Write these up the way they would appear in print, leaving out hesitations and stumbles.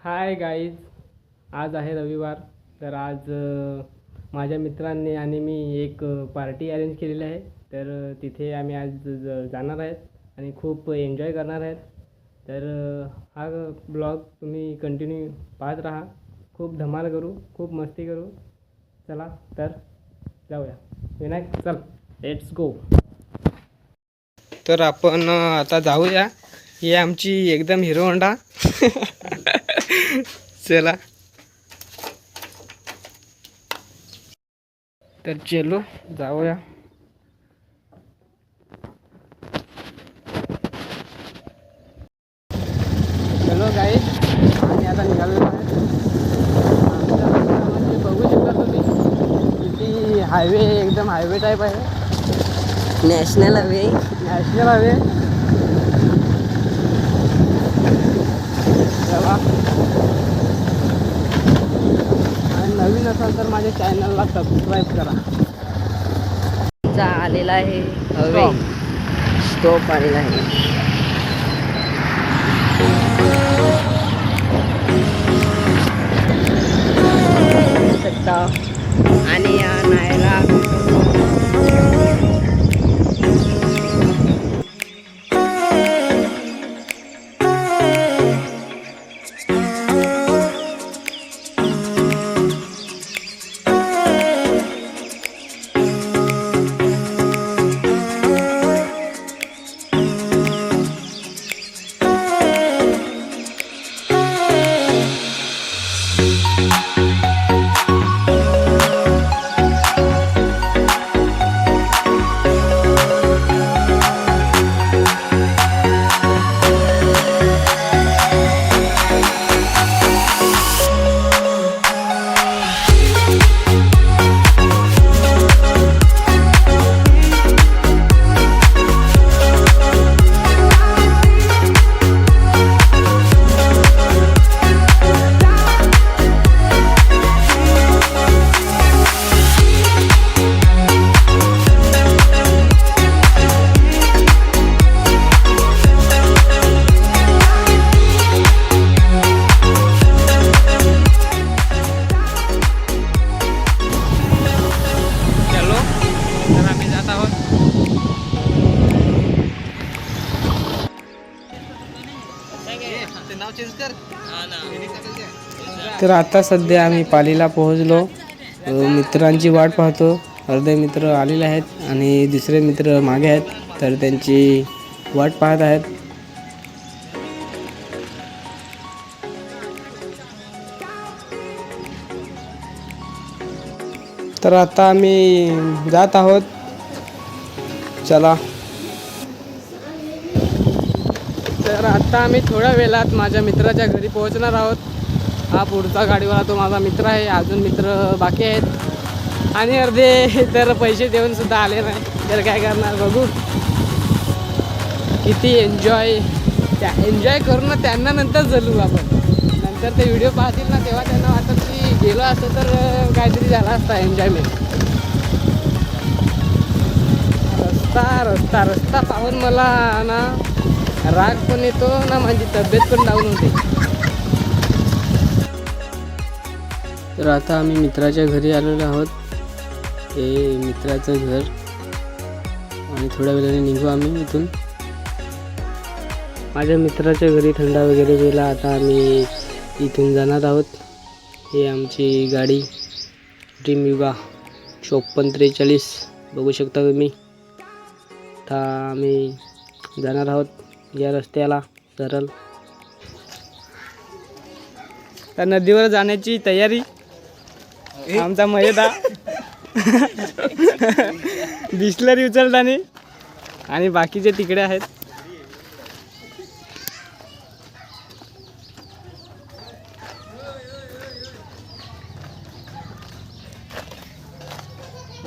Hi guys, आज आहे रविवार. तर आज माझ्या मित्रांनी आणि मी एक पार्टी अरेंज केलेली आहे. तर तिथे आम्ही आज जाणार आहेत आणि खूप एन्जॉय करणार आहेत. तर हा ब्लॉग तुम्ही कंटिन्यू पाहत राहा. खूप धमाल करू, खूप मस्ती करू. चला तर जाऊया. विनायक चल, लेट्स गो. तर आपण आता जाऊया. ही आमची एकदम हिरो होंडा. चला तर चलो जाऊया. चलो गाईज, आम्ही आता निघालेलो आहे. आमच्या रस्त्यामध्ये बघू शकता तुम्ही किती हायवे, एकदम हायवे टाईप आहे. National highway. National highway. चला, आणि नवीन असाल तर माझ्या चॅनलला सबस्क्राईब करा. आलेला आहे हवे, स्टॉप आलेला आहे. आणि या नायला तर आता सध्या आम्ही पालीला पोहोचलो. मित्रांची वाट पाहतो. अर्धे मित्र आलेले आहेत आणि दुसरे मित्र मागे आहेत, तर त्यांची वाट पाहत आहेत. तर आता आम्ही जात आहोत. चला, तर आता आम्ही थोड्या वेळात माझ्या मित्राच्या घरी पोहोचणार आहोत. हा पुढचा गाडीवाला तो माझा मित्र आहे. अजून मित्र बाकी आहेत आणि अर्धे तर पैसे देऊन सुद्धा आले नाही. तर काय करणार, बघू किती एन्जॉय करून त्यांना नंतर जलू आपण. नंतर ते व्हिडिओ पाहतील ना, तेव्हा त्यांना वाटतं की गेलो असतं तर काहीतरी झाला असता एन्जॉयमेंट. रस्ता पाहून मला ना राग पण येतो ना, माझी तब्येत पण डाऊन होते. तर आता आम्ही मित्राच्या घरी आलेलो आहोत. हे मित्राचं घर, आणि थोड्या वेळाने निघू आम्ही इथून. माझ्या मित्राच्या घरी थंडा वगैरे गेला. आता आम्ही इथून जाणार आहोत. हे आमची गाडी ड्रीम युगा 5443 बघू शकता तुम्ही. आता आम्ही जाणार आहोत या रस्त्याला सरळ. तर नदीवर जाण्याची तयारी आमचा मयदा. बिस्लरी उचलताना आणि बाकीचे तिकडे आहेत.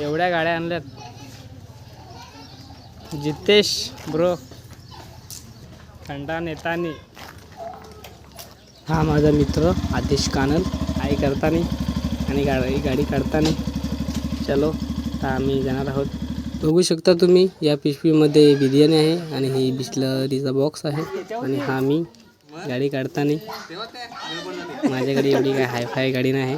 एवढ्या गाड्या आणल्यात. जितेश ब्रो खंडा नेतानी. हा माझा मित्र आदेश कानल आई करताना आणि गाडी काढताना. चलो, आता आम्ही जाणार आहोत. बघू शकता तुम्ही, या पिशवीमध्ये बिर्याणी आहे आणि ही बिस्लरीचा बॉक्स आहे आणि हा मी गाडी काढताना. माझ्याकडे एवढी काय हायफाय गाडी नाही.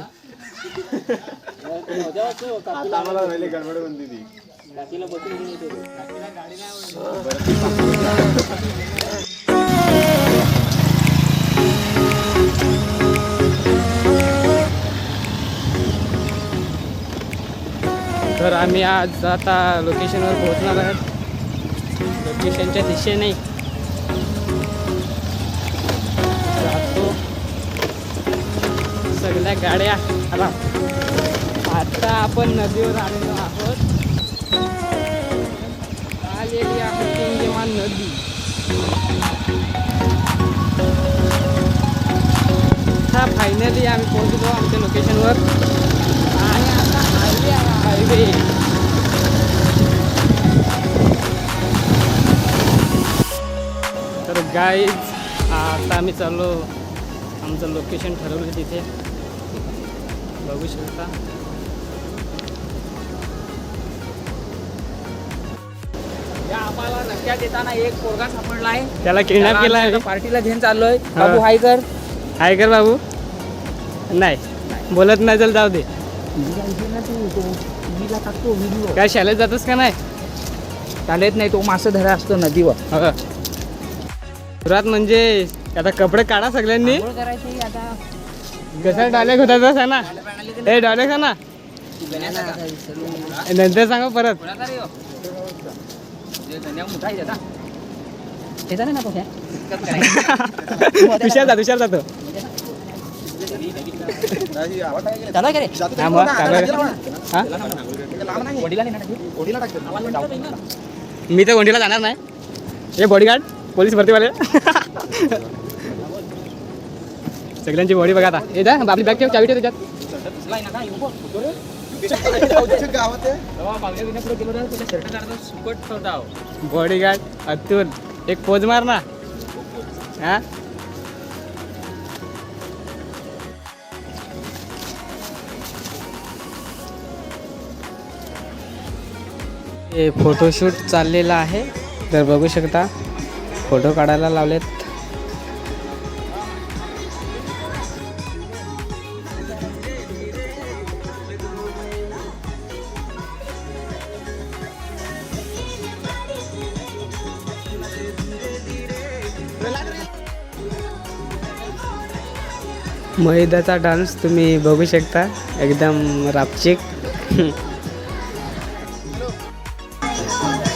तर आम्ही आज आता लोकेशनवर पोहोचणार आहोत. लोकेशनच्या दिशेने जातो. सगळ्या गाड्या आला. आता आपण नदीवर आलेलो आहोत. आलेली आहे इंगेमान नदी. आता फायनली आम्ही पोहोचलो आमच्या लोकेशनवर. आणि आता हायवे तर गाईज आता आम्ही चाललो. आमचं लोकेशन ठरवलं तिथे बघू शकता. या आम्हाला नक्क्यात येताना एक पोरगा सापडला आहे. त्याला किडनॅप केला आहे. पार्टीला घेऊन चाललोय. बाबू हाय कर. हाय कर बाबू. नाही बोलत नाही. चल जाऊ दे. काय शाळेत जातोस का नाही? चालत नाही. तो मासे धरा असतो नदीवर. सुरात म्हणजे आता कपडे काढा सगळ्यांनी. करायची आता कसा डायलेक्ट होता तसा ना. ए डायलेक्ट आहे ना. नंतर सांगा परत. तुषार जातो. मी तर गोंडीला जाणार नाही. हे बॉडीगार्ड पोलीस भरतीवाले सगळ्यांची बॉडी बघा. आता हे जा आपली बॅग ठेव. चावी ठेव त्याच्यात. बॉडीगार्ड अतुल एक पोज मार ना. हा हे फोटोशूट चाललेला आहे. तर बघू शकता फोटो काढायला लावलेत. महिदाचा डान्स तुम्ही बघू शकता. एकदम रापचिक.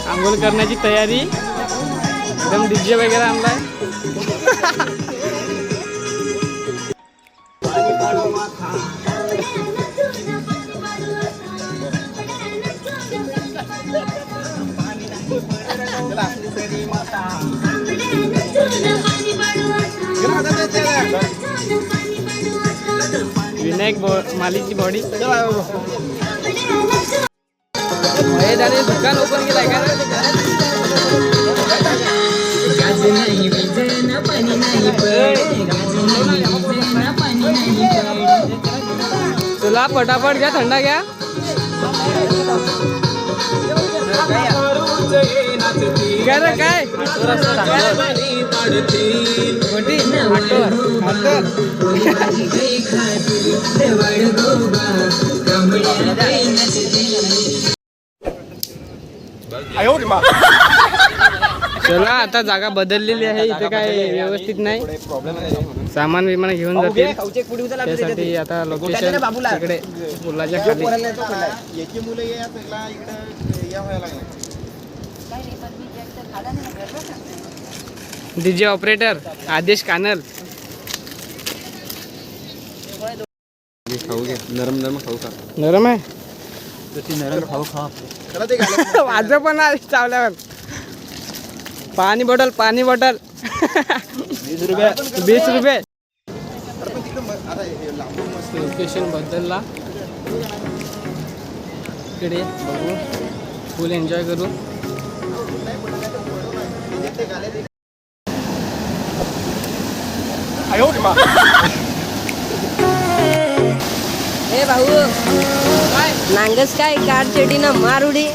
आंघोळ करण्याची तयारी. एकदम डीजे वगैरे आणलाय. विनायक मालीची बॉडी. दुकान ओपन केलाय का? तुला पटापट घ्या. थंडा घ्या. काय चला आता जागा बदललेली आहे. इथे काय व्यवस्थित नाही. सामान विमान घेऊन जातील. त्यासाठी आता लोकेशन इकडे पुलाच्या खाली. डीजे ऑपरेटर आदेश कानल. नरम आहे. माझं पण आहे चावल्यावर. पाणी बॉटल 20 रुपये. लोकेशन बदलला. इकडे बघू. फुल एन्जॉय करू. ए भाऊ नांगस काय काढ चेटी ना मारुडी.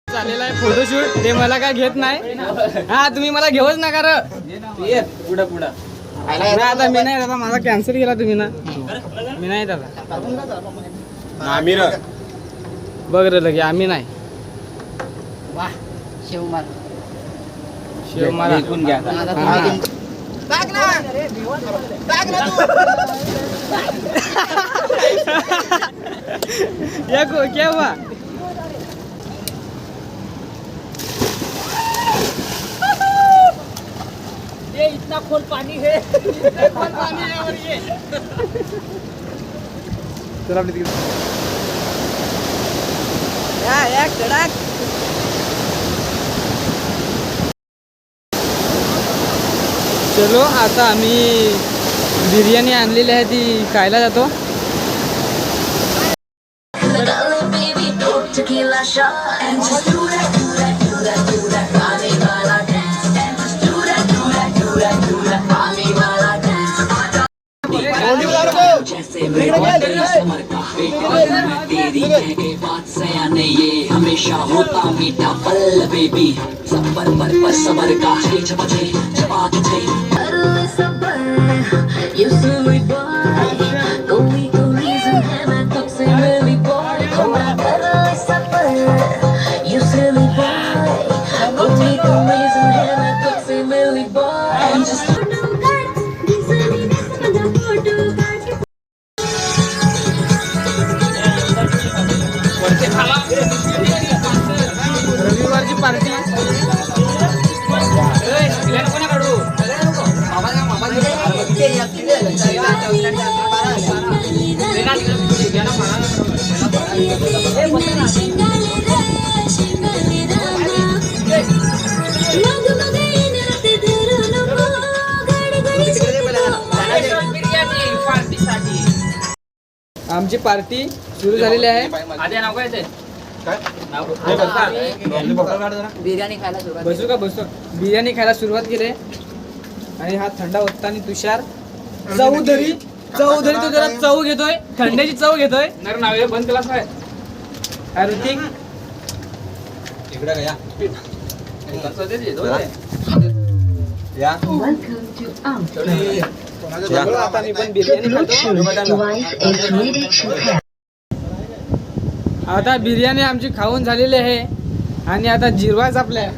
चालेला आहे फोटोशूट. ते मला काय घेत नाही. हा तुम्ही मला घेऊच नका र. पुढं नाही आता मी नाही दादा. माझा कॅन्सल केला तुम्ही ना. मी नाही दादा. बघ रे लगे आम्ही नाही. वाह शिवमार शिव मला घ्या या क्या हुआ? ये इतना खोल पानी है. चला आपली तिकडे. या कडक. चलो आता आम्ही बिर्याणी आणलेली आहे ती खायला जातो. Tequila shot and just do that, do that, do that, do that, Rani wala dance, and just do that, do that, do that, do that, Rani wala dance. जैसे मैं तेरी समर का बेटा मैं तेरी कह के बात सयाने ये हमेशा होता मीठा पल बेबी सबर पर सबर का छे छपा छे छपा छे You silly boy कोई तो reason है मैं तुझसे milli boy You silly boy कोई तो reason है मैं तुझसे मिली boy I'm just रविवारची पार्टी. आमची पार्टी सुरू झालेली आहे. बिर्याणी खायला सुरुवात. बसू का बसू. बिर्याणी खायला सुरुवात केली आणि हा थंडा होताना तुषार चौधरी तो जरा चव घेतोय. थंड्याची चव घेतोय. बंद क्लास आहे ऋतिक. आता मी पण बिर्याणी खातो. आता बिर्याणी आमची खाऊन झालेली आहे आणि आता जिरवाच आपल्या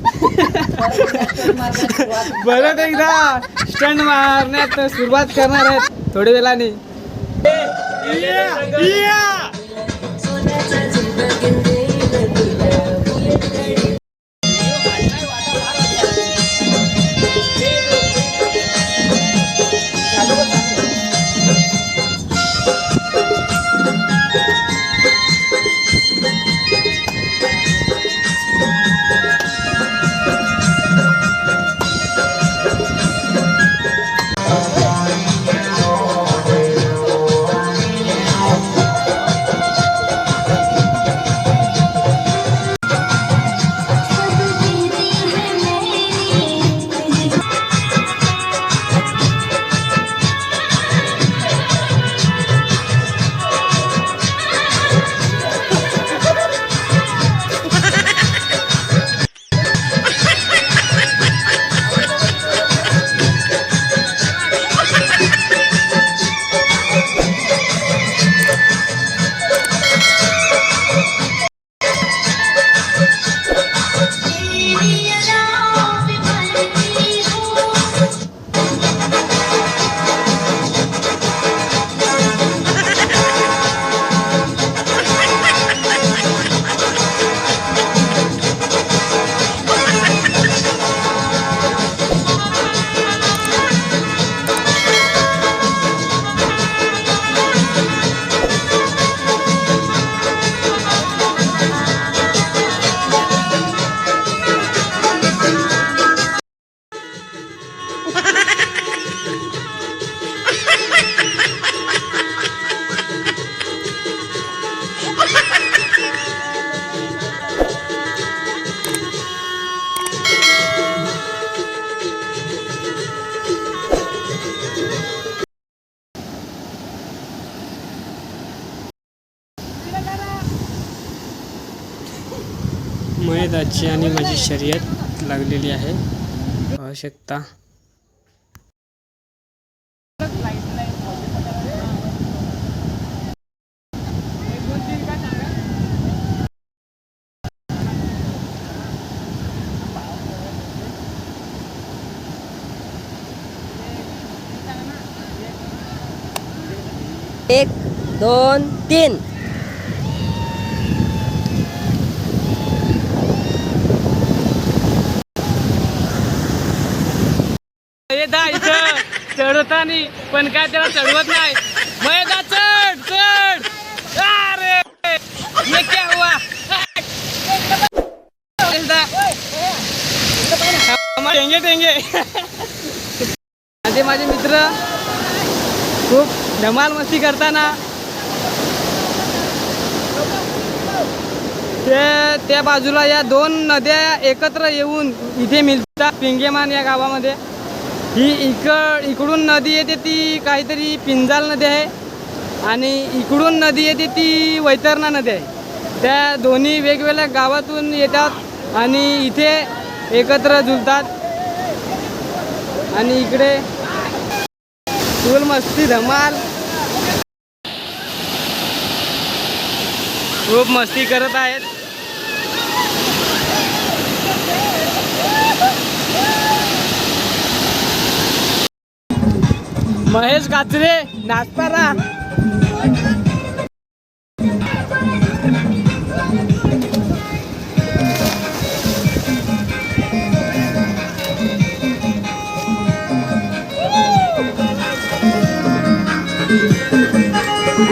परत एकदा स्टंट मारण्यात सुरुवात करणार आहेत थोड्या वेळाने. आहेत. आजची आणि माझी शर्यत लागलेली आहे, पाहू शकता. एक दोन तीन. इथं चढवता नाही, पण काय त्याला चढवत नाही. मैदा चढ चढ. अरे ये क्या हुआ? टेंगे टेंगे. माझे मित्र खूप धमाल मस्ती करताना त्या बाजूला या दोन नद्या एकत्र येऊन इथे मिळतात. पिंगेमान या गावामध्ये ही इकडून नदी येते ती काहीतरी पिंजाल नदी आहे, आणि इकडून नदी येते ती वैतरणा नदी आहे. त्या दोन्ही वेगवेगळ्या गावातून येतात आणि इथे एकत्र जुळतात. आणि इकडे फुल मस्ती धमाल, खूप मस्ती करत आहेत. महेश काचरे नाचताना.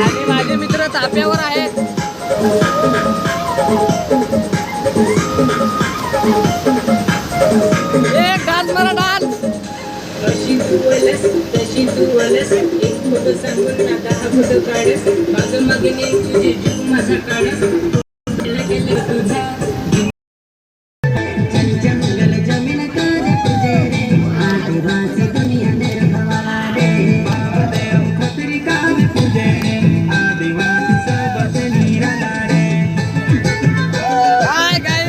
आणि माझे मित्र ताप्यावर आहेत. एक डान्स मारा डान्स. तशी तू वलस एक फोटो सांगून ना 10 फोटो काढस. बाजू मागे तुझे जीव माझा काढस. गेलं तुझा जंगल जमीन कर तुझे रे. आदिवासी दुनिया निर्भवा रे. देव खतरी काल तुझे रे. आदिवासी सोबत निराला रे. काय काय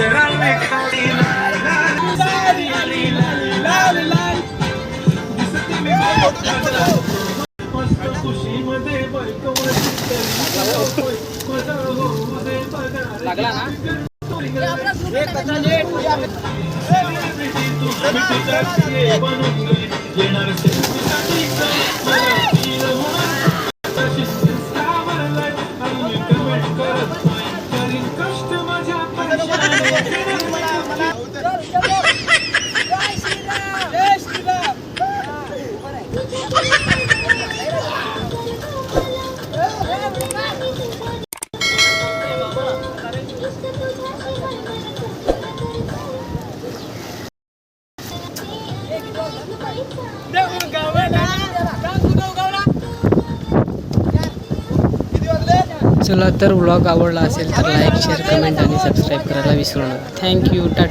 सरांनी खाली लाल लाल साडी आली लाल लाल लाल दिसते मी बाबा मस्त खुशीमध्ये लागला ना चला तर व्लॉग आवडला असेल तर लाईक शेअर कमेंट आणि सबस्क्राईब करायला विसरू नका थँक्यू टाटा